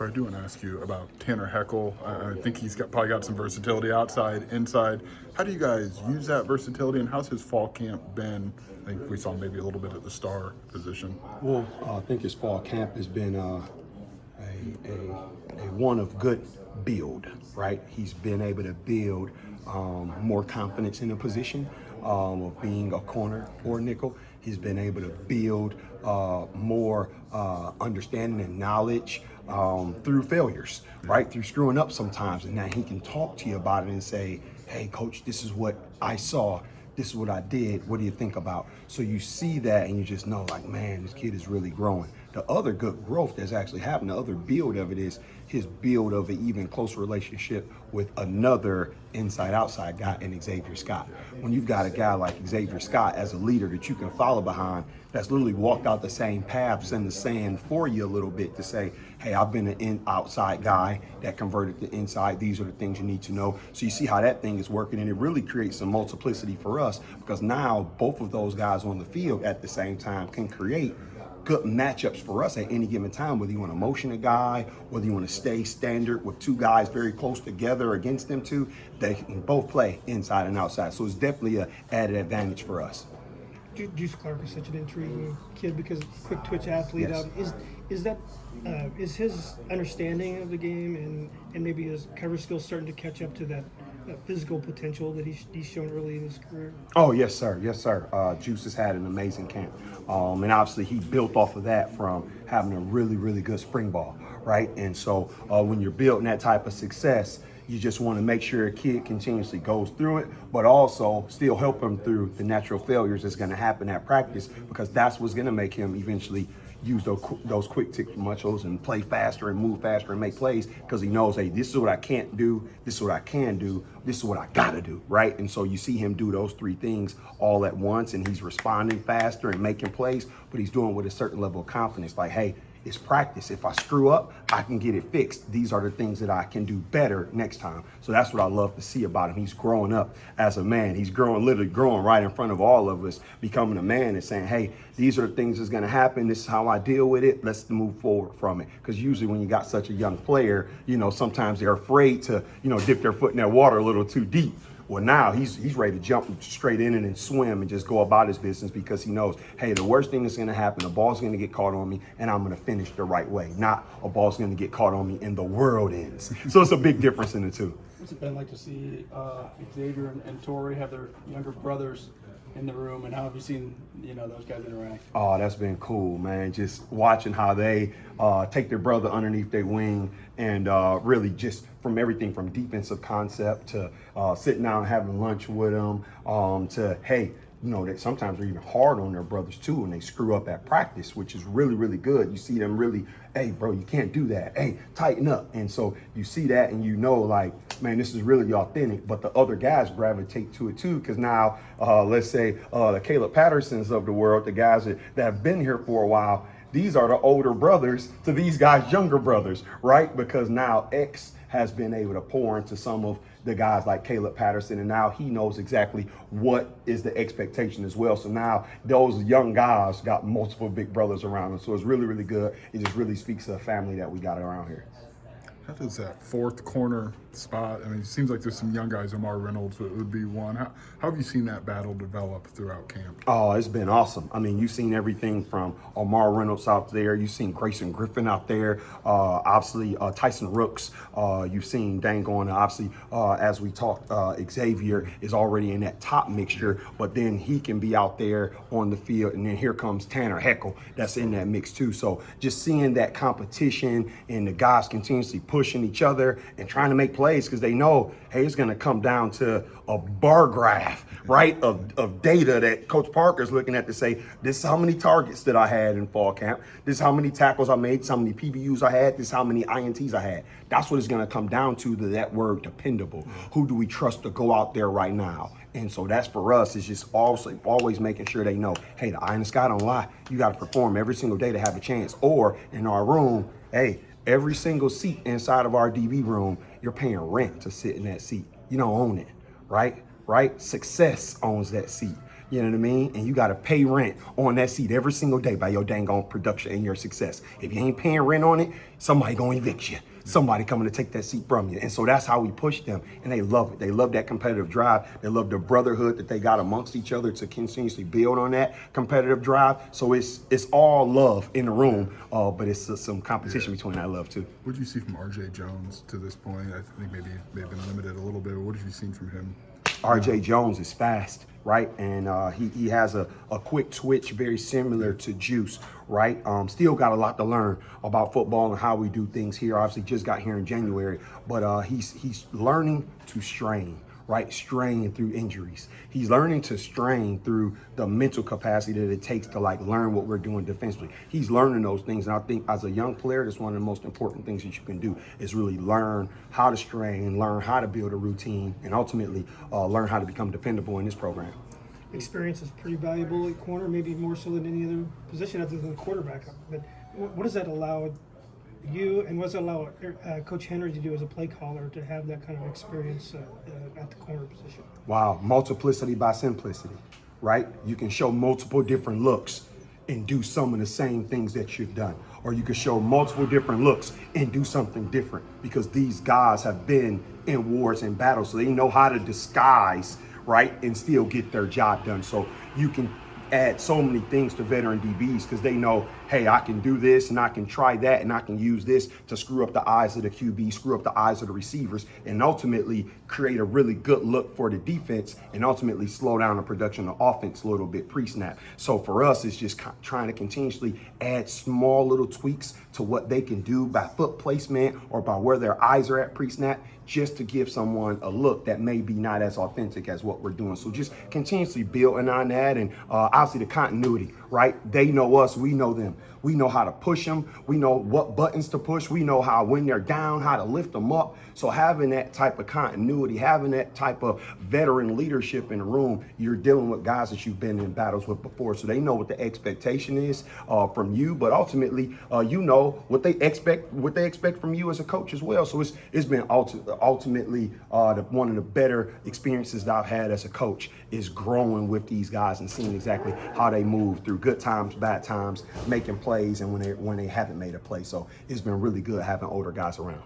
I do want to ask you about Tanner Heckel. I think probably got some versatility outside, inside. How do you guys use that versatility, and how's his fall camp been? I think we saw maybe a little bit at the star position. Well, I think his fall camp has been a one of good build, right? He's been able to build more confidence in a position of being a corner or nickel. He's been able to build more understanding and knowledge through failures, right? Through screwing up sometimes. And now he can talk to you about it and say, hey, coach, this is what I saw. This is what I did. What do you think about? So you see that and you just know, like, man, this kid is really growing. The other good growth that's actually happened, the other build of it is his build of an even closer relationship with another inside-outside guy in Xavier Scott. When you've got a guy like Xavier Scott as a leader that you can follow behind, that's literally walked out the same paths in the sand for you a little bit to say, hey, I've been an outside guy that converted to inside. These are the things you need to know. So you see how that thing is working, and it really creates some multiplicity for us because now both of those guys on the field at the same time can create good matchups for us at any given time, whether you want to motion a guy, whether you want to stay standard with two guys very close together against them two, they can both play inside and outside. So it's definitely an added advantage for us. Juice Clarke is such an intriguing kid because quick twitch athlete. Yes. Is his understanding of the game and maybe his cover skills starting to catch up to that physical potential that he's shown early in his career? Oh, yes, sir. Yes, sir. Juice has had an amazing camp. And obviously he built off of that from having a really, really good spring ball, right? And so when you're building that type of success, you just want to make sure a kid continuously goes through it, but also still help him through the natural failures that's going to happen at practice, because that's what's going to make him eventually use those quick tick muscles and play faster and move faster and make plays, because he knows, hey, this is what I can't do, this is what I can do, this is what I gotta do, right? And so you see him do those three things all at once, and he's responding faster and making plays, but he's doing it with a certain level of confidence, like, hey, it's practice. If I screw up, I can get it fixed. These are the things that I can do better next time. So that's what I love to see about him. He's growing up as a man. He's literally growing right in front of all of us, becoming a man and saying, hey, these are the things that's going to happen. This is how I deal with it. Let's move forward from it. Because usually when you got such a young player, sometimes they're afraid to, dip their foot in that water a little too deep. Well, now he's ready to jump straight in it and swim and just go about his business, because he knows, hey, the worst thing that's going to happen, the ball's going to get caught on me and I'm going to finish the right way, not a ball's going to get caught on me and the world ends. So it's a big difference in the two. What's it been like to see Xavier and Tori have their younger brothers in the room, and how have you seen those guys interact? Oh, that's been cool, man. Just watching how they take their brother underneath their wing, and really just from everything from defensive concept to sitting down and having lunch with them, to, hey, that sometimes they're even hard on their brothers too, and they screw up at practice, which is really, really good. You see them really, hey, bro, you can't do that. Hey, tighten up. And so you see that and like, man, this is really authentic. But the other guys gravitate to it too, because now, let's say the Caleb Pattersons of the world, the guys that have been here for a while, these are the older brothers to these guys' younger brothers, right? Because now X has been able to pour into some of the guys like Caleb Patterson, and now he knows exactly what is the expectation as well. So now those young guys got multiple big brothers around them. So it's really, really good. It just really speaks to the family that we got around here. How does that fourth corner spot? I mean, it seems like there's some young guys. Omar Reynolds would be one. How have you seen that battle develop throughout camp? Oh, it's been awesome. I mean, you've seen everything from Omar Reynolds out there. You've seen Grayson Griffin out there. Obviously, Tyson Rooks. You've seen Dangon. Obviously, as we talked, Xavier is already in that top mixture, but then he can be out there on the field. And then here comes Tanner Heckel that's in that mix too. So just seeing that competition and the guys continuously pushing each other and trying to make plays, because they know, hey, it's going to come down to a bar graph, right, of data that Coach Parker's looking at to say, this is how many targets that I had in fall camp. This is how many tackles I made. This is how many PBUs I had. This is how many INTs I had. That's what it's going to come down to, that word dependable. Who do we trust to go out there right now? And so that's for us. It's just always making sure they know, hey, the eye in the sky don't lie. You got to perform every single day to have a chance. Or in our room, hey, every single seat inside of our DB room, you're paying rent to sit in that seat. You don't own it, right? Success owns that seat. You know what I mean? And you got to pay rent on that seat every single day by your dang on production and your success. If you ain't paying rent on it, somebody going to evict you. Somebody coming to take that seat from you. And so that's how we push them. And they love it. They love that competitive drive. They love the brotherhood that they got amongst each other to continuously build on that competitive drive. So it's all love in the room, but it's some competition between that love too. What did you see from R.J. Jones to this point? I think maybe may have been limited a little bit. But what have you seen from him? R.J. Jones is fast, right? And he has a quick twitch, very similar to Juice, right? Still got a lot to learn about football and how we do things here. Obviously, just got here in January, but he's learning to strain, right? Strain through injuries. He's learning to strain through the mental capacity that it takes to like learn what we're doing defensively. He's learning those things. And I think as a young player, that's one of the most important things that you can do is really learn how to strain, learn how to build a routine, and ultimately learn how to become dependable in this program. Experience is pretty valuable at corner, maybe more so than any other position other than the quarterback. But what does that allow you, and what does it allow Coach Henry to do as a play caller to have that kind of experience at the corner position? Wow, multiplicity by simplicity, right? You can show multiple different looks and do some of the same things that you've done. Or you can show multiple different looks and do something different, because these guys have been in wars and battles, so they know how to disguise, right, and still get their job done. So you can add so many things to veteran DBs because they know, hey, I can do this and I can try that and I can use this to screw up the eyes of the QB, screw up the eyes of the receivers, and ultimately create a really good look for the defense and ultimately slow down the production of offense a little bit pre-snap. So for us, it's just trying to continuously add small little tweaks to what they can do by foot placement or by where their eyes are at pre-snap, just to give someone a look that may be not as authentic as what we're doing. So just continuously building on that, and obviously the continuity, right? They know us, we know them. We know how to push them. We know what buttons to push. We know how, when they're down, how to lift them up. So having that type of continuity, having that type of veteran leadership in the room, you're dealing with guys that you've been in battles with before. So they know what the expectation is from you, but ultimately, you know what they expect from you as a coach as well. So it's been ultimately one of the better experiences that I've had as a coach is growing with these guys and seeing exactly how they move through good times, bad times, making plays, and when they haven't made a play. So it's been really good having older guys around.